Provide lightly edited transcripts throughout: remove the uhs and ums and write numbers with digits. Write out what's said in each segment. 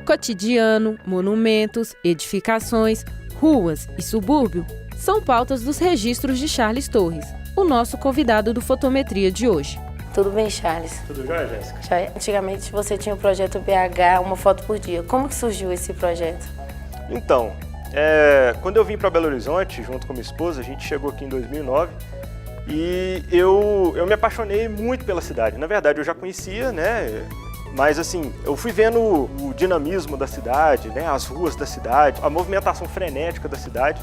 Cotidiano, monumentos, edificações, ruas e subúrbio são pautas dos registros de Charles Torres, o nosso convidado do Fotometria de hoje. Tudo bem, Charles? Tudo jóia, Jéssica? Antigamente você tinha o projeto BH, uma foto por dia. Como que surgiu esse projeto? Então, quando eu vim para Belo Horizonte, junto com minha esposa, a gente chegou aqui em 2009 e eu me apaixonei muito pela cidade. Na verdade, eu já conhecia, né? Mas assim, eu fui vendo o dinamismo da cidade, né? As ruas da cidade, a movimentação frenética da cidade.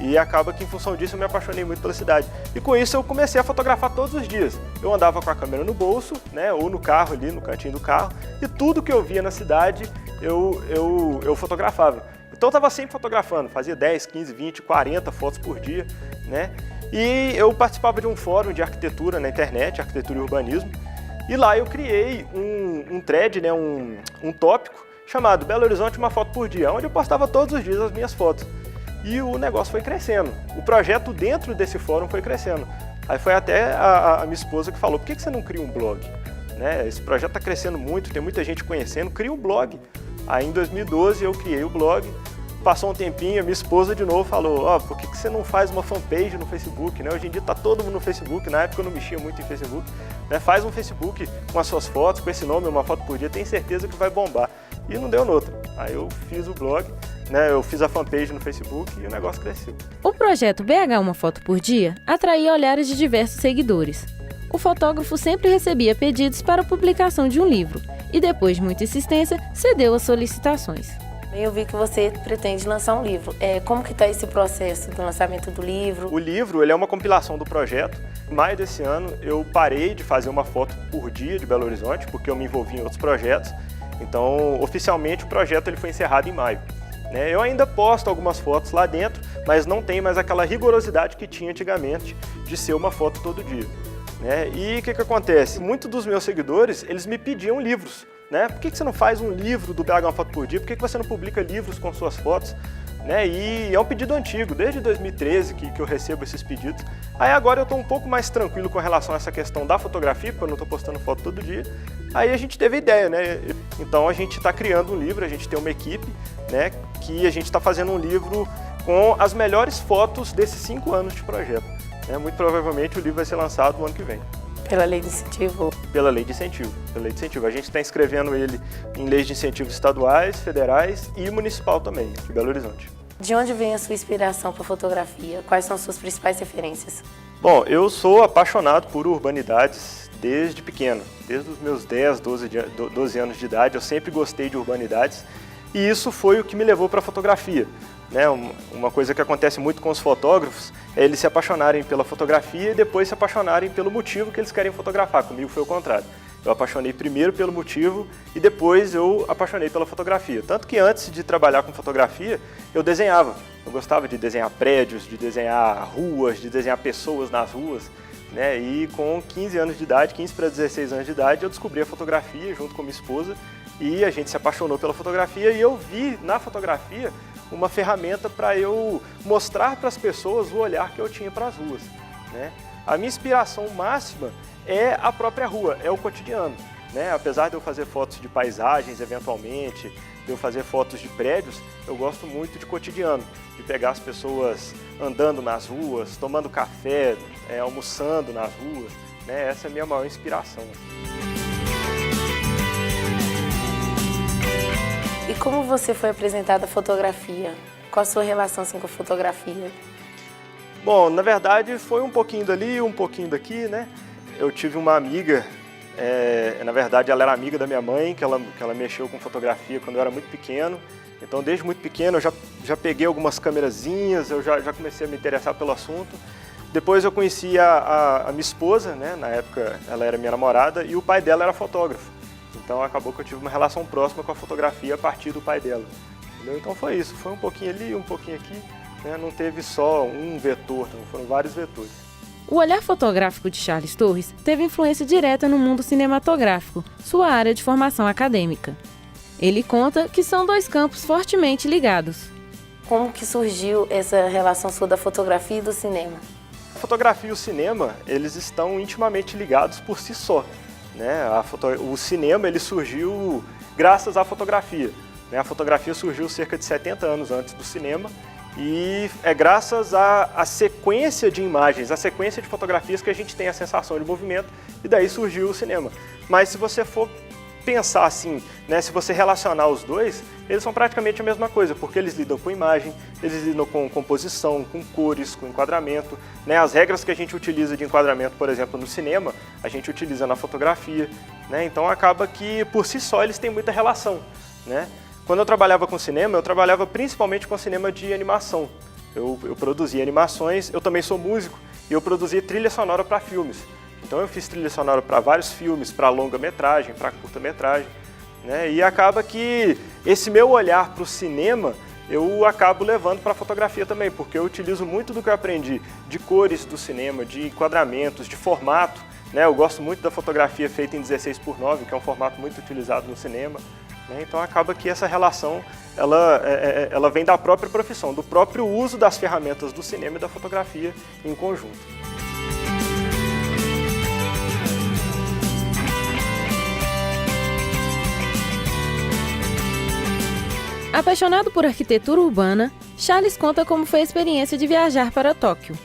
E acaba que, em função disso, eu me apaixonei muito pela cidade. E com isso, eu comecei a fotografar todos os dias. Eu andava com a câmera no bolso, né, ou no carro ali, no cantinho do carro, e tudo que eu via na cidade, eu fotografava. Então, eu estava sempre fotografando, fazia 10, 15, 20, 40 fotos por dia, né? E eu participava de um fórum de arquitetura na internet, arquitetura e urbanismo, e lá eu criei um thread, né, um tópico, chamado Belo Horizonte, uma foto por dia, onde eu postava todos os dias as minhas fotos. E o negócio foi crescendo, o projeto dentro desse fórum foi crescendo. Aí foi até a minha esposa que falou, por que você não cria um blog? Né? Esse projeto está crescendo muito, tem muita gente conhecendo, cria um blog. Aí em 2012 eu criei o blog, passou um tempinho, a minha esposa de novo falou, por que você não faz uma fanpage no Facebook? Né? Hoje em dia está todo mundo no Facebook, na época eu não mexia muito em Facebook. Né? Faz um Facebook com as suas fotos, com esse nome, uma foto por dia, tem certeza que vai bombar. E não deu noutra. Aí eu fiz o blog, né, eu fiz a fanpage no Facebook e o negócio cresceu. O projeto BH Uma Foto por Dia atraía olhares de diversos seguidores. O fotógrafo sempre recebia pedidos para a publicação de um livro e, depois de muita insistência, cedeu às solicitações. Eu vi que você pretende lançar um livro. Como que está esse processo do lançamento do livro? O livro ele é uma compilação do projeto. Em maio desse ano eu parei de fazer uma foto por dia de Belo Horizonte, porque eu me envolvi em outros projetos. Então, oficialmente, o projeto ele foi encerrado em maio. Eu ainda posto algumas fotos lá dentro, mas não tem mais aquela rigorosidade que tinha antigamente de ser uma foto todo dia. E o que acontece? Muitos dos meus seguidores, eles me pediam livros. Por que você não faz um livro do BH Uma Foto por Dia? Por que você não publica livros com suas fotos? E é um pedido antigo, desde 2013 que eu recebo esses pedidos. Aí agora eu estou um pouco mais tranquilo com relação a essa questão da fotografia, porque eu não estou postando foto todo dia. Aí a gente teve a ideia, Então a gente está criando um livro, a gente tem uma equipe, que a gente está fazendo um livro com as melhores fotos desses 5 anos de projeto. Muito provavelmente o livro vai ser lançado no ano que vem. Pela lei de incentivo? Pela lei de incentivo. Pela lei de incentivo. A gente está inscrevendo ele em leis de incentivos estaduais, federais e municipal também, de Belo Horizonte. De onde vem a sua inspiração para fotografia? Quais são as suas principais referências? Bom, eu sou apaixonado por urbanidades desde pequeno. Desde os meus 10, 12 anos de idade, eu sempre gostei de urbanidades e isso foi o que me levou para a fotografia. Uma coisa que acontece muito com os fotógrafos é eles se apaixonarem pela fotografia e depois se apaixonarem pelo motivo que eles querem fotografar. Comigo foi o contrário. Eu apaixonei primeiro pelo motivo e depois eu apaixonei pela fotografia. Tanto que antes de trabalhar com fotografia, eu desenhava. Eu gostava de desenhar prédios, de desenhar ruas, de desenhar pessoas nas ruas. E com 15 anos de idade, 15 para 16 anos de idade, eu descobri a fotografia junto com minha esposa e a gente se apaixonou pela fotografia e eu vi na fotografia uma ferramenta para eu mostrar para as pessoas o olhar que eu tinha para as ruas. A minha inspiração máxima é a própria rua, é o cotidiano. Apesar de eu fazer fotos de paisagens eventualmente, de eu fazer fotos de prédios, eu gosto muito de cotidiano, de pegar as pessoas andando nas ruas, tomando café, almoçando nas ruas. Essa é a minha maior inspiração. E como você foi apresentada a fotografia? Qual a sua relação com a fotografia? Bom, na verdade foi um pouquinho dali, um pouquinho daqui, Eu tive uma amiga, na verdade ela era amiga da minha mãe, que ela mexeu com fotografia quando eu era muito pequeno. Então desde muito pequeno eu já peguei algumas câmerazinhas, eu já comecei a me interessar pelo assunto. Depois eu conheci a minha esposa, na época ela era minha namorada, e o pai dela era fotógrafo. Então acabou que eu tive uma relação próxima com a fotografia a partir do pai dela. Entendeu? Então foi isso, foi um pouquinho ali, um pouquinho aqui. Não teve só um vetor, foram vários vetores. O olhar fotográfico de Charles Torres teve influência direta no mundo cinematográfico, sua área de formação acadêmica. Ele conta que são 2 campos fortemente ligados. Como que surgiu essa relação sua da fotografia e do cinema? A fotografia e o cinema, eles estão intimamente ligados por si só. O cinema ele surgiu graças à fotografia. né? A fotografia surgiu cerca de 70 anos antes do cinema e é graças à sequência de imagens, à sequência de fotografias que a gente tem a sensação de movimento e daí surgiu o cinema. Mas se você for pensar assim, né, se você relacionar os dois, eles são praticamente a mesma coisa, porque eles lidam com imagem, eles lidam com composição, com cores, com enquadramento, né? As regras que a gente utiliza de enquadramento, por exemplo, no cinema, a gente utiliza na fotografia, né? Então acaba que por si só eles têm muita relação, né? Quando eu trabalhava com cinema, eu trabalhava principalmente com cinema de animação. Eu produzia animações, eu também sou músico e eu produzia trilha sonora para filmes. Então eu fiz trilha sonora para vários filmes, para longa-metragem, para curta-metragem, né? E acaba que esse meu olhar para o cinema, eu acabo levando para a fotografia também, porque eu utilizo muito do que eu aprendi de cores do cinema, de enquadramentos, de formato, né? Eu gosto muito da fotografia feita em 16:9, que é um formato muito utilizado no cinema, né? Então acaba que essa relação, ela vem da própria profissão, do próprio uso das ferramentas do cinema e da fotografia em conjunto. Apaixonado por arquitetura urbana, Charles conta como foi a experiência de viajar para Tóquio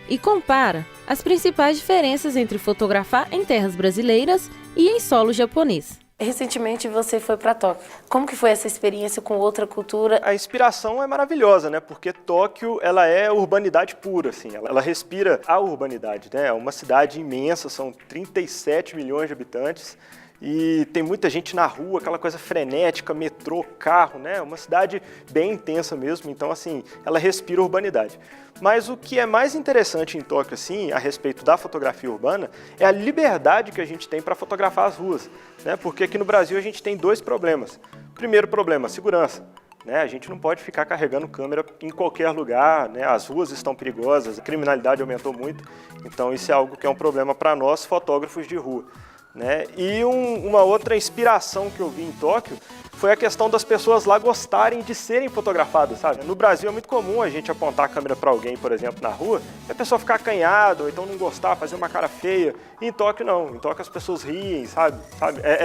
e compara as principais diferenças entre fotografar em terras brasileiras e em solo japonês. Recentemente você foi para Tóquio. Como que foi essa experiência com outra cultura? A inspiração é maravilhosa, né? Porque Tóquio, ela é urbanidade pura, assim. Ela respira a urbanidade, né? É uma cidade imensa, são 37 milhões de habitantes. E tem muita gente na rua, aquela coisa frenética, metrô, carro, né? Uma cidade bem intensa mesmo, então assim, ela respira urbanidade. Mas o que é mais interessante em Tóquio, assim, a respeito da fotografia urbana, é a liberdade que a gente tem para fotografar as ruas, né? Porque aqui no Brasil a gente tem dois problemas. Primeiro problema, segurança. Né? A gente não pode ficar carregando câmera em qualquer lugar, né? As ruas estão perigosas, a criminalidade aumentou muito, então isso é algo que é um problema para nós, fotógrafos de rua. Né? E uma outra inspiração que eu vi em Tóquio foi a questão das pessoas lá gostarem de serem fotografadas, sabe? No Brasil é muito comum a gente apontar a câmera para alguém, por exemplo, na rua, e a pessoa ficar acanhada, ou então não gostar, fazer uma cara feia. E em Tóquio não, em Tóquio as pessoas riem, sabe?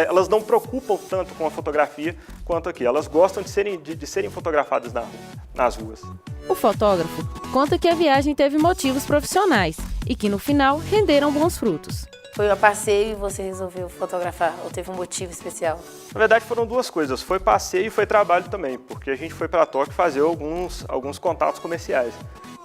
Elas não preocupam tanto com a fotografia quanto aqui, elas gostam de serem fotografadas nas ruas. O fotógrafo conta que a viagem teve motivos profissionais e que no final renderam bons frutos. Foi a passeio e você resolveu fotografar, ou teve um motivo especial? Na verdade foram duas coisas, foi passeio e foi trabalho também, porque a gente foi para Tóquio fazer alguns contatos comerciais,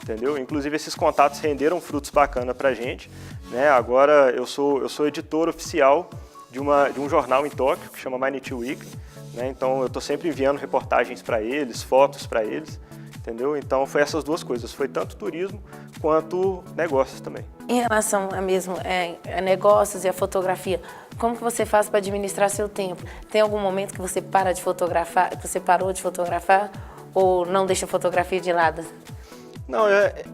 entendeu? Inclusive esses contatos renderam frutos bacanas pra gente, né? Agora eu sou editor oficial de um jornal em Tóquio que chama Mainichi Weekly, né? Então eu estou sempre enviando reportagens para eles, fotos para eles, entendeu? Então foi essas duas coisas, foi tanto turismo quanto negócios também. Em relação a negócios e a fotografia, como que você faz para administrar seu tempo? Tem algum momento que você para de fotografar, que você parou de fotografar ou não deixa a fotografia de lado? Não,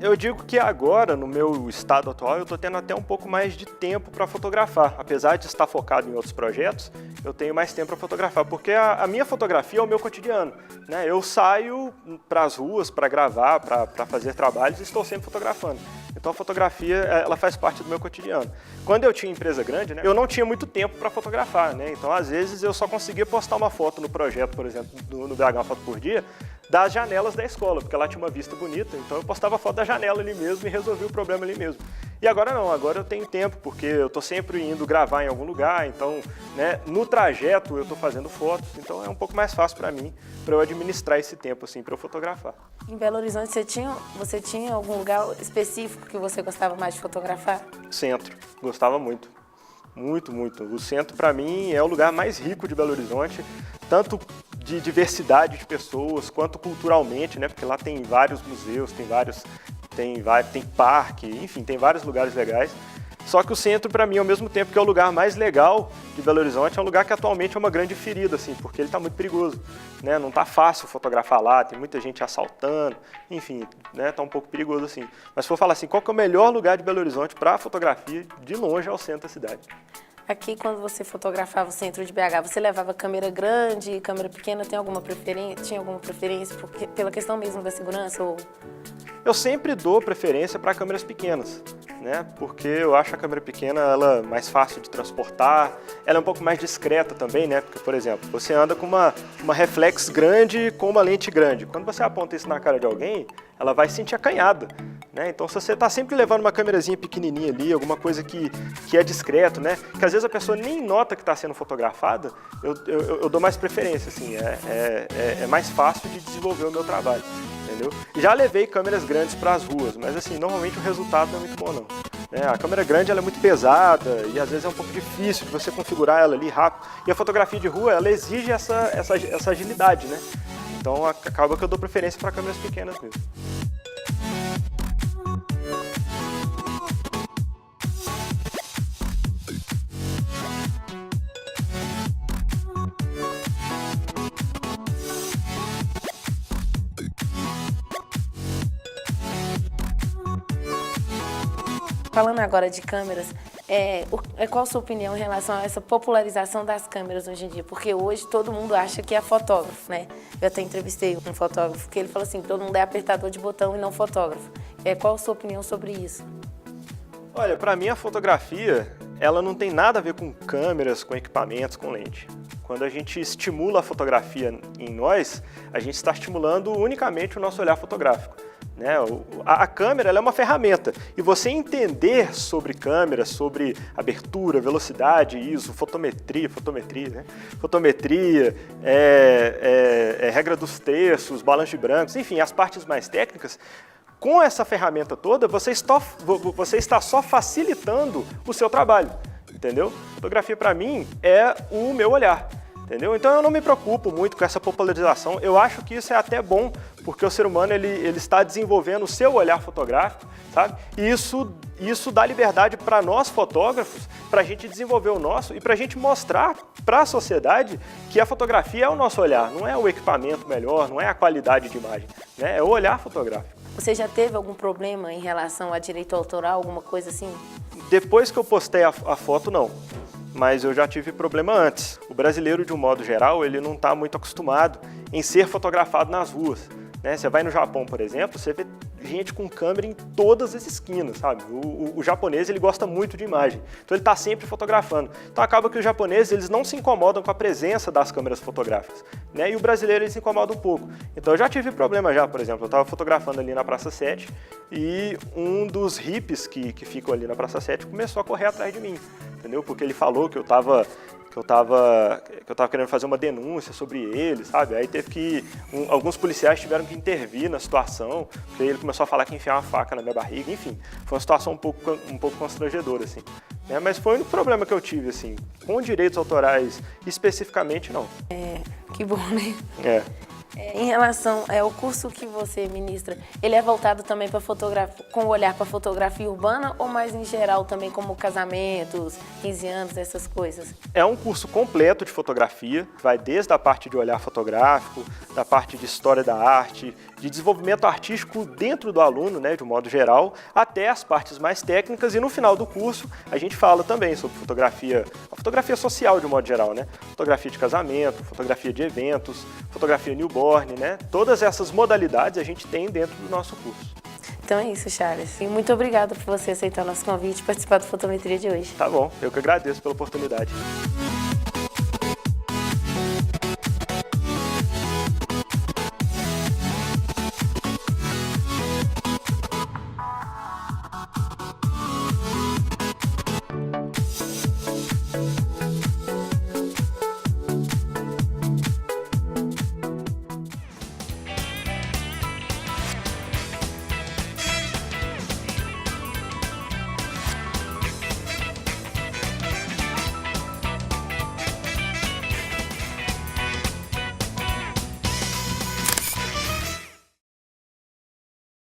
eu digo que agora, no meu estado atual, eu estou tendo até um pouco mais de tempo para fotografar. Apesar de estar focado em outros projetos, eu tenho mais tempo para fotografar, porque a minha fotografia é o meu cotidiano, né? Eu saio para as ruas para gravar, para fazer trabalhos e estou sempre fotografando. Então a fotografia, ela faz parte do meu cotidiano. Quando eu tinha empresa grande, né, eu não tinha muito tempo para fotografar, né? Então às vezes eu só conseguia postar uma foto no projeto, por exemplo, no BH Uma Foto por Dia, das janelas da escola, porque lá tinha uma vista bonita, então eu postava foto da janela ali mesmo e resolvi o problema ali mesmo. E agora não, agora eu tenho tempo, porque eu estou sempre indo gravar em algum lugar, então, né, no trajeto eu estou fazendo fotos, então é um pouco mais fácil para mim, para eu administrar esse tempo, assim, para eu fotografar. Em Belo Horizonte, você tinha algum lugar específico que você gostava mais de fotografar? Centro, gostava muito. Muito, muito. O centro, para mim, é o lugar mais rico de Belo Horizonte, tanto de diversidade de pessoas, quanto culturalmente, né? Porque lá tem vários museus, tem parque, enfim, tem vários lugares legais. Só que o centro, para mim, ao mesmo tempo que é o lugar mais legal de Belo Horizonte, é um lugar que atualmente é uma grande ferida, assim, porque ele está muito perigoso, né? Não está fácil fotografar lá, tem muita gente assaltando, enfim, né? Tá um pouco perigoso, assim. Mas se for falar assim, qual que é o melhor lugar de Belo Horizonte para fotografia, de longe é o centro da cidade. Aqui, quando você fotografava o centro de BH, você levava câmera grande, câmera pequena, tinha alguma preferência pela questão mesmo da segurança? Ou... Eu sempre dou preferência para câmeras pequenas, né? Porque eu acho a câmera pequena ela mais fácil de transportar, ela é um pouco mais discreta também, né? Porque, por exemplo, você anda com uma reflex grande com uma lente grande. Quando você aponta isso na cara de alguém, ela vai se sentir acanhada, né? Então, se você está sempre levando uma câmerazinha pequenininha ali, alguma coisa que é discreto, né? Que às vezes a pessoa nem nota que está sendo fotografada, eu dou mais preferência, assim, é mais fácil de desenvolver o meu trabalho, entendeu? Já levei câmeras grandes para as ruas, mas assim, normalmente o resultado não é muito bom, não. A câmera grande ela é muito pesada e às vezes é um pouco difícil de você configurar ela ali rápido. E a fotografia de rua, ela exige essa agilidade, né? Então acaba que eu dou preferência para câmeras pequenas mesmo. Falando agora de câmeras, qual a sua opinião em relação a essa popularização das câmeras hoje em dia? Porque hoje todo mundo acha que é fotógrafo, né? Eu até entrevistei um fotógrafo que ele falou assim, todo mundo é apertador de botão e não fotógrafo. Qual a sua opinião sobre isso? Olha, para mim a fotografia, ela não tem nada a ver com câmeras, com equipamentos, com lente. Quando a gente estimula a fotografia em nós, a gente está estimulando unicamente o nosso olhar fotográfico. Né? A câmera ela é uma ferramenta e você entender sobre câmera, sobre abertura, velocidade, ISO, fotometria, né? Fotometria, regra dos terços, balanço de brancos, enfim, as partes mais técnicas, com essa ferramenta toda você está só facilitando o seu trabalho, entendeu? Fotografia para mim é o meu olhar. Entendeu? Então eu não me preocupo muito com essa popularização, eu acho que isso é até bom, porque o ser humano ele está desenvolvendo o seu olhar fotográfico, sabe? E isso dá liberdade para nós fotógrafos, para a gente desenvolver o nosso e para a gente mostrar para a sociedade que a fotografia é o nosso olhar, não é o equipamento melhor, não é a qualidade de imagem, né? É o olhar fotográfico. Você já teve algum problema em relação a direito autoral, alguma coisa assim? Depois que eu postei a foto, não. Mas eu já tive problema antes. O brasileiro, de um modo geral, ele não está muito acostumado em ser fotografado nas ruas, né? Você vai no Japão, por exemplo, você vê gente com câmera em todas as esquinas, sabe? O japonês, ele gosta muito de imagem, então ele está sempre fotografando. Então acaba que os japoneses, eles não se incomodam com a presença das câmeras fotográficas, né? E o brasileiro, ele se incomoda um pouco. Então eu já tive problema já, por exemplo, eu estava fotografando ali na Praça 7 e um dos hippies que ficam ali na Praça 7 começou a correr atrás de mim, entendeu? Porque ele falou que eu estava querendo fazer uma denúncia sobre ele, sabe? Aí teve que... alguns policiais tiveram que intervir na situação, porque ele começou a falar que enfiar uma faca na minha barriga, enfim. Foi uma situação um pouco constrangedora, assim. Né? Mas foi o único problema que eu tive, assim. Com direitos autorais, especificamente, não. Que bom, né? Em relação ao curso que você ministra, ele é voltado também para fotografia, com olhar para fotografia urbana ou mais em geral também como casamentos, 15 anos, essas coisas? É um curso completo de fotografia, vai desde a parte de olhar fotográfico, da parte de história da arte, de desenvolvimento artístico dentro do aluno, né, de um modo geral, até as partes mais técnicas e no final do curso a gente fala também sobre fotografia, a fotografia social de um modo geral, né? Fotografia de casamento, fotografia de eventos, fotografia newborn, né? Todas essas modalidades a gente tem dentro do nosso curso. Então é isso, Charles. E muito obrigada por você aceitar o nosso convite e participar do Fotometria de hoje. Tá bom, eu que agradeço pela oportunidade.